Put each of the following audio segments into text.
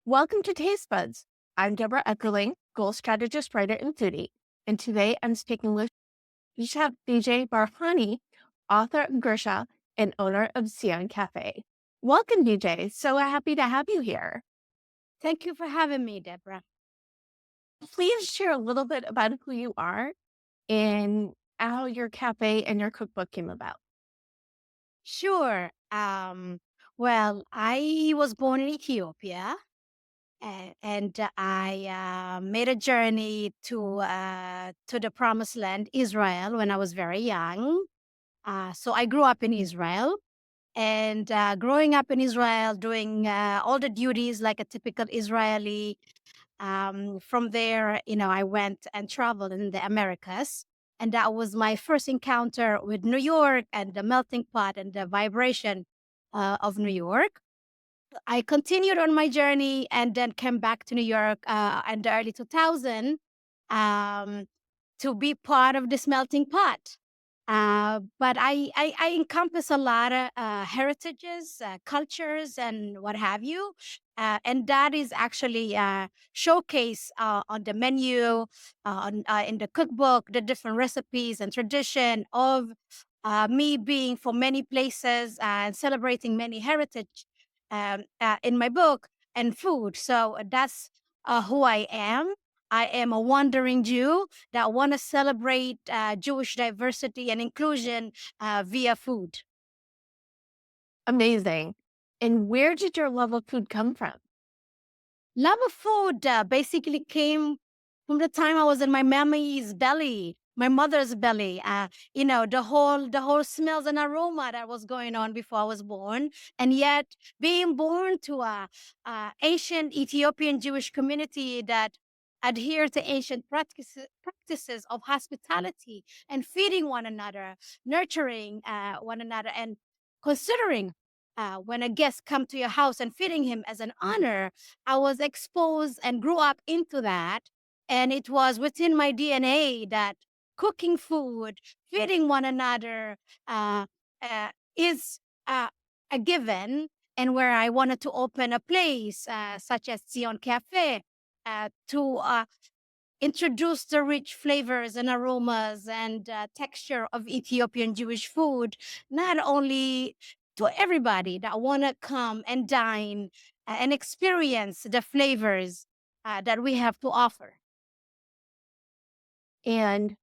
Welcome to Taste Buds. I'm Debra Eckerling, goal strategist, writer, and foodie. And today I'm speaking with Chef Beejhy Barhany, author of Gursha and owner of Tsion Cafe. Welcome, BJ. So happy to have you here. Thank you for having me, Deborah. Please share a little bit about who you are and how your cafe and your cookbook came about. Sure. Well, I was born in Ethiopia, and I made a journey to the Promised Land, Israel, when I was very young. So I grew up in Israel, and growing up in Israel, doing all the duties like a typical Israeli. From there, I went and traveled in the Americas. And that was my first encounter with New York and the melting pot and the vibration of New York. I continued on my journey and then came back to New York in the early 2000s um, to be part of this melting pot. But I encompass a lot of heritages, cultures, and what have you. And that is actually showcase on the menu, in the cookbook, the different recipes and tradition of me being for many places and celebrating many heritage in my book and food. So that's who I am. I am a wandering Jew that want to celebrate Jewish diversity and inclusion via food. Amazing. And where did your love of food come from? Love of food basically came from the time I was in my mommy's belly, my mother's belly. The whole smells and aroma that was going on before I was born, and yet being born to a ancient Ethiopian Jewish community that adhere to ancient practices of hospitality and feeding one another, nurturing one another, and considering when a guest come to your house and feeding him as an honor. I was exposed and grew up into that. And it was within my DNA that cooking food, feeding one another is a given. And where I wanted to open a place such as Tsion Cafe to introduce the rich flavors and aromas and texture of Ethiopian Jewish food, not only to everybody that want to come and dine and experience the flavors that we have to offer. And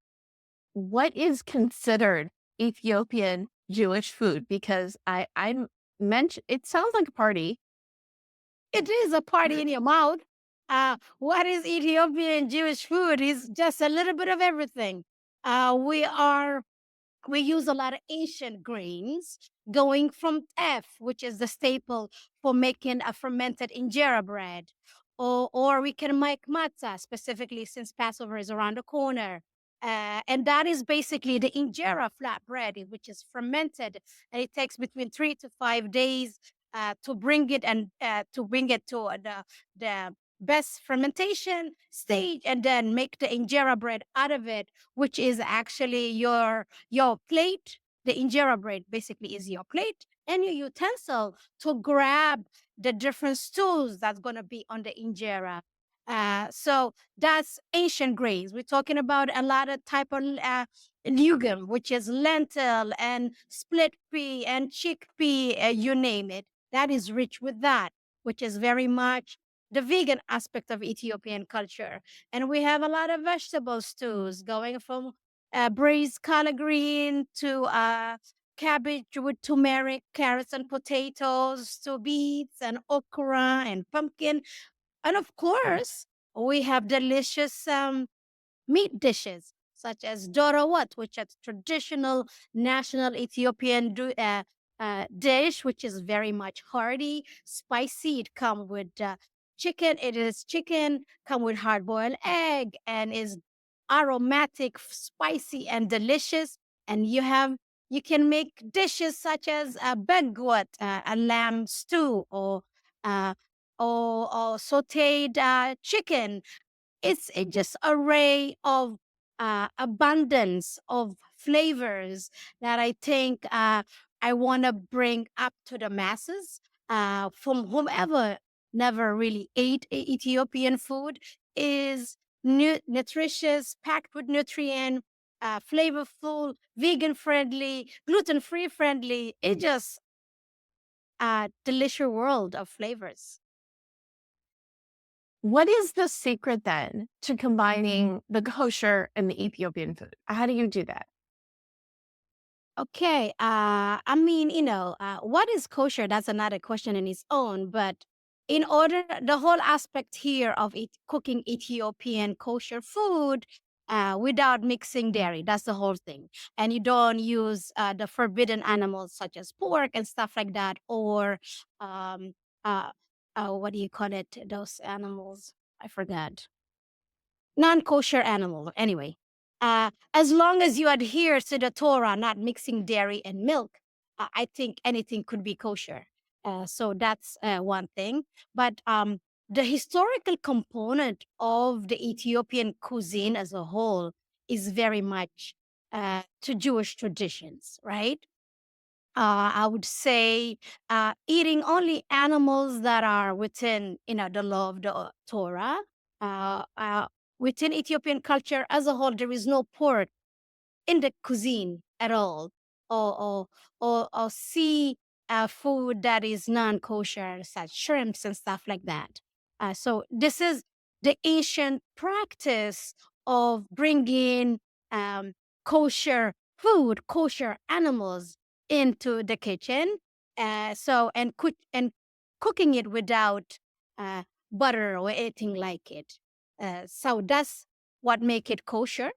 what is considered Ethiopian Jewish food? Because I mentioned it sounds like a party. It is a party in your mouth. What is Ethiopian Jewish food is just a little bit of everything. We use a lot of ancient grains, going from teff, which is the staple for making a fermented injera bread, or we can make matzah, specifically since Passover is around the corner. And that is basically the injera flatbread, which is fermented, and it takes between 3 to 5 days to bring it and to bring it to the best fermentation stage, and then make the injera bread out of it, which is actually your plate. The injera bread basically is your plate and your utensil to grab the different stools that's going to be on the injera. So that's ancient grains. We're talking about a lot of type of legume, which is lentil and split pea and chickpea, you name it. That is rich with that, which is very much the vegan aspect of Ethiopian culture. And we have a lot of vegetable stews going from braised collard green to cabbage with turmeric, carrots and potatoes, to beets and okra and pumpkin. And of course, we have delicious meat dishes such as Doro Wot, which is traditional national Ethiopian dish, which is very much hearty, spicy. It comes with chicken. It is chicken, come with hard boiled egg, and is aromatic, spicy, and delicious. And you can make dishes such as a begwat, a lamb stew, uh, or sautéed chicken. It's a just array of abundance of flavors that I think I want to bring up to the masses from whomever. never really ate Ethiopian food, is nutritious, packed with nutrient, flavorful, vegan friendly, gluten free friendly. It just a delicious world of flavors. What is the secret then to combining the kosher and the Ethiopian food? How do you do that? Okay. I mean, what is kosher? That's another question in its own. But in order, the whole aspect here of it, cooking Ethiopian kosher food without mixing dairy, that's the whole thing. And you don't use the forbidden animals such as pork and stuff like that, or um, uh, what do you call it? Those animals, I forgot, non-kosher animal. Anyway, as long as you adhere to the Torah, not mixing dairy and milk, I think anything could be kosher. So that's one thing. But the historical component of the Ethiopian cuisine as a whole is very much to Jewish traditions, right? I would say eating only animals that are within, the law of the Torah. Uh, uh, Within Ethiopian culture as a whole, there is no pork in the cuisine at all, or or sea food that is non-kosher, such shrimps and stuff like that. So this is the ancient practice of bringing um, kosher food, kosher animals into the kitchen. And cooking it without uh, butter or anything like it. So that's what make it kosher.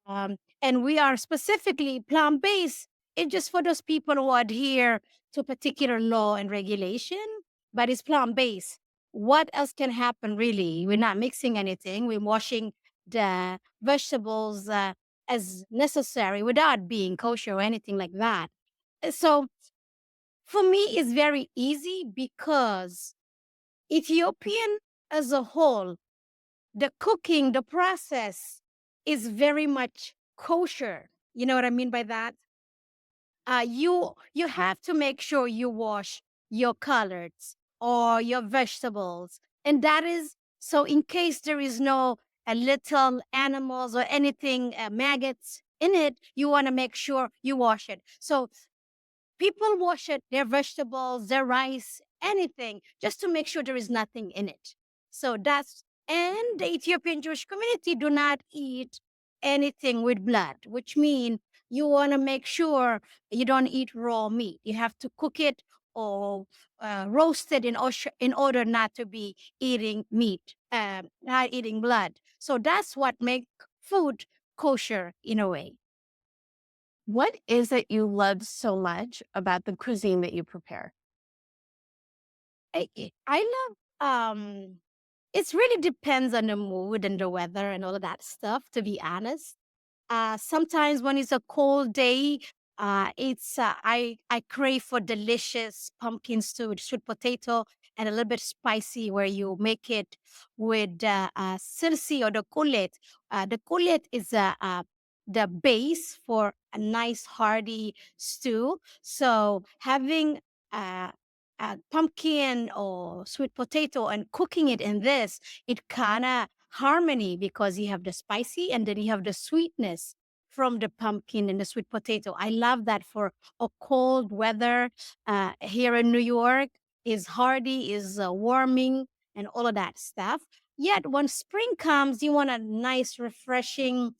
And we are specifically plant based. It's just for those people who adhere to particular law and regulation, but it's plant based. What else can happen really? We're not mixing anything. We're washing the vegetables as necessary without being kosher or anything like that. So for me, it's very easy because Ethiopian as a whole, the cooking, the process is very much kosher. You know what I mean by that? You have to make sure you wash your collards or your vegetables, and that is so in case there is no little animals or anything maggots in it, you want to make sure you wash it. So people wash it, their vegetables, their rice, anything, just to make sure there is nothing in it. So that's, and the Ethiopian Jewish community do not eat anything with blood, which means you want to make sure you don't eat raw meat. You have to cook it or roast it in order not to be eating meat, not eating blood. So that's what makes food kosher in a way. What is it you love so much about the cuisine that you prepare? I love it's really depends on the mood and the weather and all of that stuff, to be honest. Sometimes when it's a cold day, it's I crave for delicious pumpkin stew with sweet potato and a little bit spicy, where you make it with silsi or the kulet. The kulet is the base for a nice hearty stew. So having uh, pumpkin or sweet potato and cooking it in this, it kind of harmony because you have the spicy and then you have the sweetness from the pumpkin and the sweet potato. I love that for a cold weather here in New York. Is hearty, is warming, and all of that stuff. Yet when spring comes, you want a nice, refreshing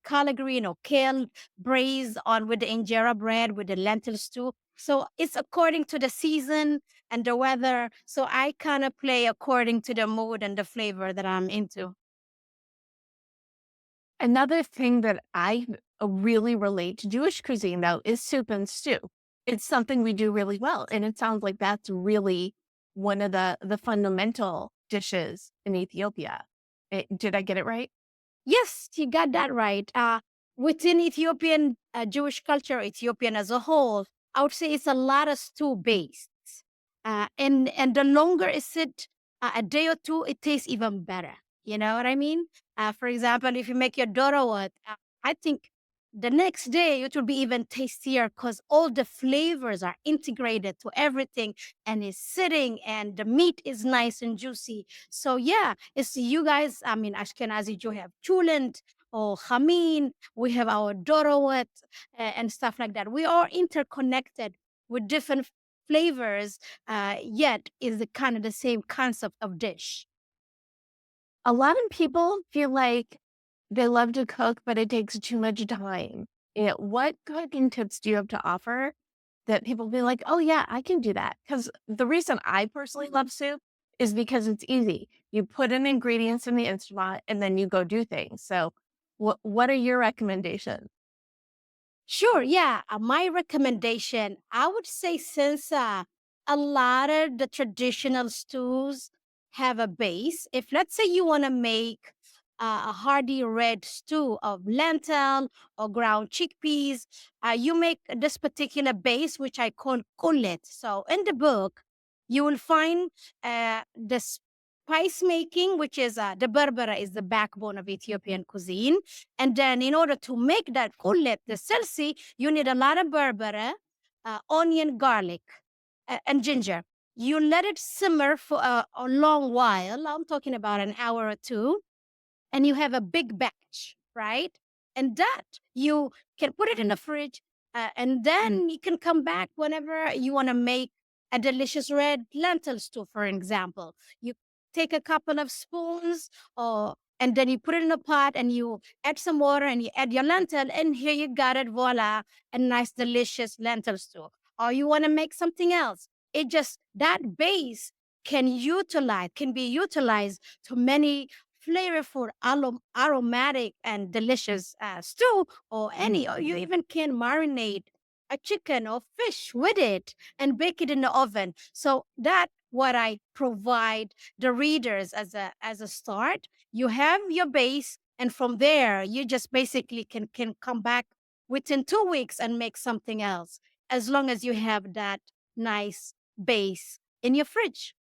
collard green or kale braised on with the injera bread with the lentil stew. So it's according to the season and the weather. So I kind of play according to the mood and the flavor that I'm into. Another thing that I really relate to Jewish cuisine, though, is soup and stew. It's something we do really well, and it sounds like that's really one of the fundamental dishes in Ethiopia. Did I get it right? Yes, you got that right. Within Ethiopian Jewish culture, Ethiopian as a whole, I would say it's a lot of stew based. And the longer it sit, a day or two, it tastes even better. You know what I mean? For example, if you make your Doro Wot, I think the next day it will be even tastier because all the flavors are integrated to everything and is sitting and the meat is nice and juicy. So yeah, it's you guys, I mean, Ashkenazi Jew have chulent or chamin, we have our Doro Wot, and stuff like that. We are interconnected with different flavors, yet is the kind of the same concept of dish. A lot of people feel like they love to cook, but it takes too much time. What cooking tips do you have to offer that people be like, "Oh, yeah, I can do that"? Because the reason I personally love soup is because it's easy. You put in ingredients in the Instant Pot, and then you go do things. So what are your recommendations? Sure, yeah. My recommendation, I would say, since a lot of the traditional stews have a base, if let's say you want to make a hearty red stew of lentil or ground chickpeas, you make this particular base, which I call kullet. So in the book, you will find the spice making, which is the Berbere is the backbone of Ethiopian cuisine. And then, in order to make that kullet, the selsi, you need a lot of berbere, onion, garlic, and ginger. You let it simmer for a long while. I'm talking about an hour or two, and you have a big batch, right? And that you can put it in the fridge, and then you can come back whenever you want to make a delicious red lentil stew, for example. You take a couple of spoons, or and then you put it in a pot, and you add some water, and you add your lentil, and here you got it, voila, a nice, delicious lentil stew. Or you want to make something else. It just that base can be utilized to many flavorful, aromatic, and delicious stew, or any, or you even can marinate a chicken or fish with it and bake it in the oven. So that what I provide the readers as a start. You have your base, and from there you just basically can come back within 2 weeks and make something else, as long as you have that nice base in your fridge.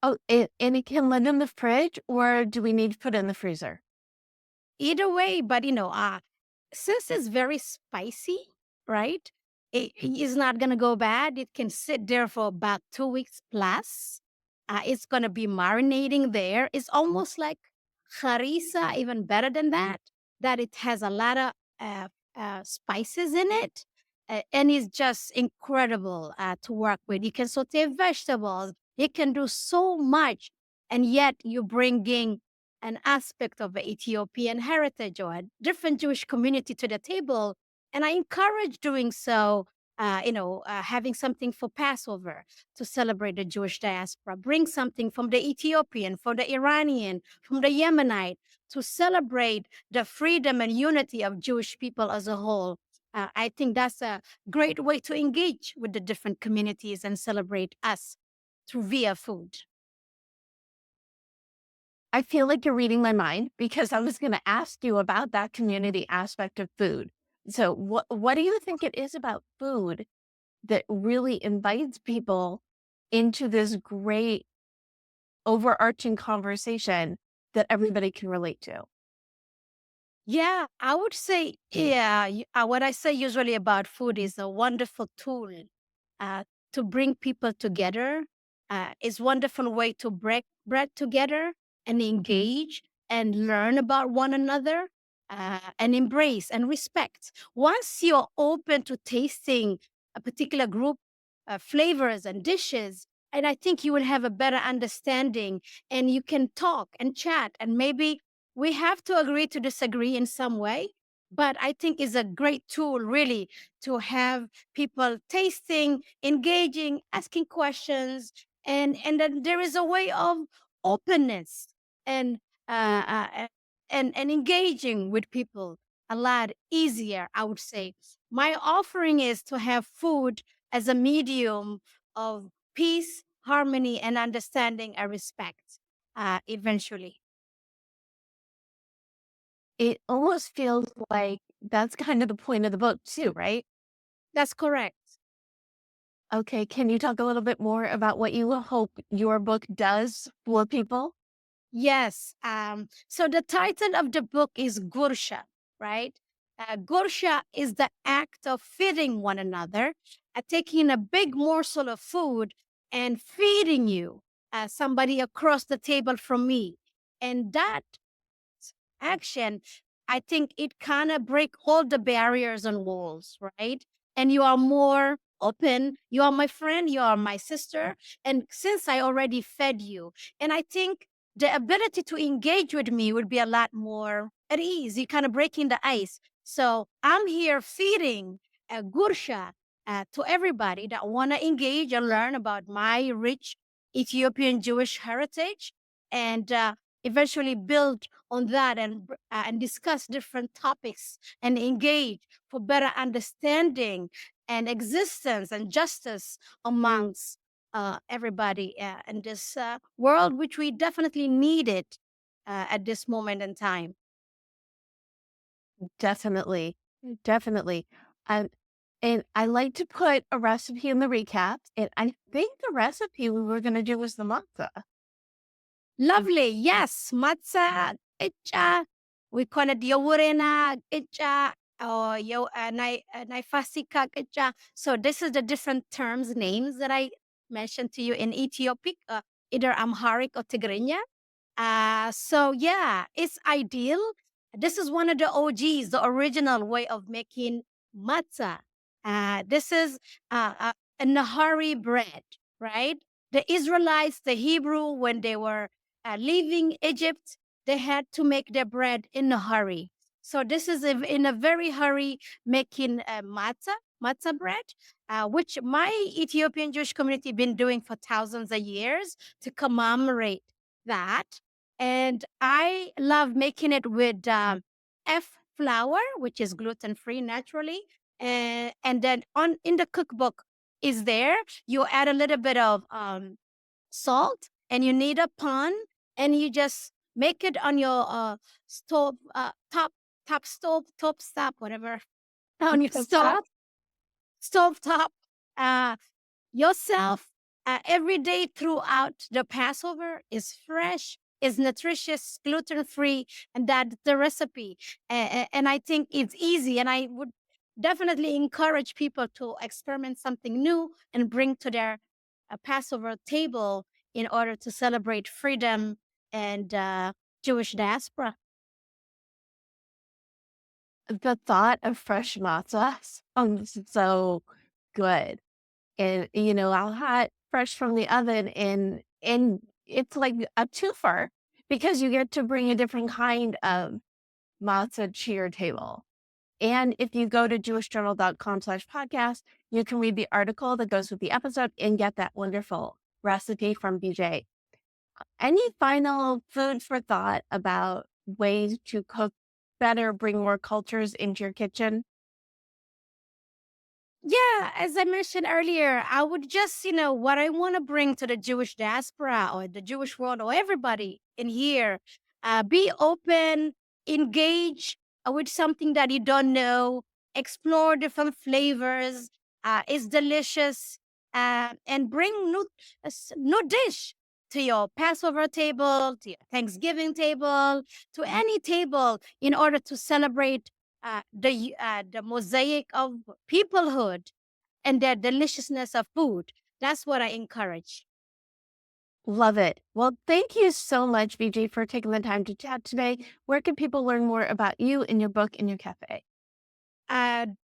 Oh, and it can live in the fridge, or do we need to put it in the freezer? Either way, but since it's very spicy, right? It is not gonna go bad. It can sit there for about 2 weeks plus. It's gonna be marinating there. It's almost like harissa, even better than that. That it has a lot of spices in it, and it's just incredible to work with. You can saute vegetables. You can do so much, and yet you bringing an aspect of the Ethiopian heritage or a different Jewish community to the table. And I encourage doing so, having something for Passover to celebrate the Jewish diaspora, bring something from the Ethiopian, from the Iranian, from the Yemenite to celebrate the freedom and unity of Jewish people as a whole. I think that's a great way to engage with the different communities and celebrate us through via food. I feel like you're reading my mind because I was gonna ask you about that community aspect of food. So what do you think it is about food that really invites people into this great overarching conversation that everybody can relate to? Yeah, I would say, yeah, what I say usually about food is a wonderful tool uh, to bring people together. It's wonderful way to break bread together and engage and learn about one another, and embrace and respect. Once you're open to tasting a particular group flavors and dishes, and I think you will have a better understanding, and you can talk and chat, and maybe we have to agree to disagree in some way. But I think is a great tool, really, to have people tasting, engaging, asking questions, and then there is a way of openness and and engaging with people a lot easier. I would say my offering is to have food as a medium of peace, harmony, and understanding and respect. Eventually, It almost feels like that's kind of the point of the book too, right? that's correct. Okay, can you talk a little bit more about what you hope your book does for people? Yes. So the title of the book is Gursha, right? Gursha is the act of feeding one another, taking a big morsel of food and feeding you, somebody across the table from me. And that action, I think it kind of break all the barriers and walls, right? And you are more open. You are my friend, you are my sister. And since I already fed you, and I think the ability to engage with me would be a lot more at ease. You kind of breaking the ice. So I'm here feeding a gursha to everybody that want to engage and learn about my rich Ethiopian Jewish heritage and eventually build on that and discuss different topics and engage for better understanding and existence and justice amongst everybody in this world, which we definitely need it at this moment in time. Definitely. Definitely. Um, and I like to put a recipe in the recap. And I think the recipe we were going to do was the matzah. Lovely. Yes. Matzah, itcha. We call it yawurena, itcha. Or yo, naifasika, itcha. So this is the different terms, names that I mentioned to you in Ethiopic, either Amharic or Tigrinya. So yeah, it's ideal. This is one of the OGs, the original way of making matzah. This is a Nahari bread, right? The Israelites, the Hebrew, when they were leaving Egypt, they had to make their bread in a hurry. So this is in a very hurry making matzah bread, which my Ethiopian Jewish community been doing for thousands of years to commemorate that. And I love making it with F flour, which is gluten free naturally. And then on in the cookbook is there. You add a little bit of salt, and you need a pan, and you just make it on your stove, top stop, whatever, on your stove top. Uh, yourself every day throughout the Passover is fresh, is nutritious, gluten free, and that's the recipe. And I think it's easy, and I would definitely encourage people to experiment something new and bring to their Passover table in order to celebrate freedom and Jewish diaspora. The thought of fresh matzah sounds so good. And, I'll hot fresh from the oven and it's like a twofer because you get to bring a different kind of matzah to your table. And if you go to jewishjournal.com/podcast, you can read the article that goes with the episode and get that wonderful recipe from Beejhy. Any final food for thought about ways to cook better, bring more cultures into your kitchen? Yeah, as I mentioned earlier, I would just, what I want to bring to the Jewish diaspora or the Jewish world or everybody in here, be open, engage with something that you don't know, explore different flavors, it's delicious, and bring new dish to your Passover table, to your Thanksgiving table, to any table in order to celebrate the mosaic of peoplehood and their deliciousness of food. That's what I encourage. Love it. Well, thank you so much, BJ, for taking the time to chat today. Where can people learn more about you and your book and your cafe?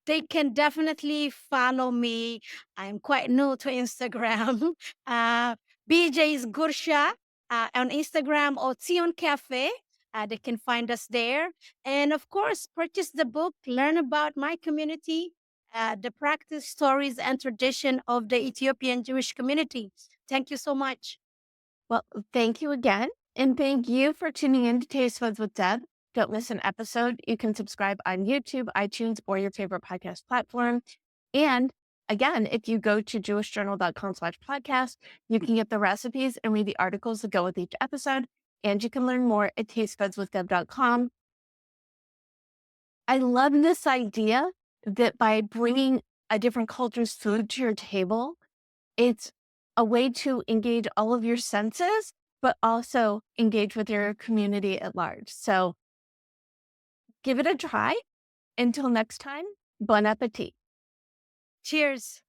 They can definitely follow me. I'm quite new to Instagram. BJ's Gursha on Instagram or Tsion Cafe. They can find us there. And of course, purchase the book, learn about my community, the practice, stories, and tradition of the Ethiopian Jewish community. Thank you so much. Well, thank you again. And thank you for tuning in to Taste Buds with Deb. Don't miss an episode. You can subscribe on YouTube, iTunes, or your favorite podcast platform. And again, if you go to jewishjournal.com/podcast, you can get the recipes and read the articles that go with each episode. And you can learn more at tastebudswithdeb.com. I love this idea that by bringing a different culture's food to your table, it's a way to engage all of your senses, but also engage with your community at large. So give it a try. Until next time, bon appetit. Cheers.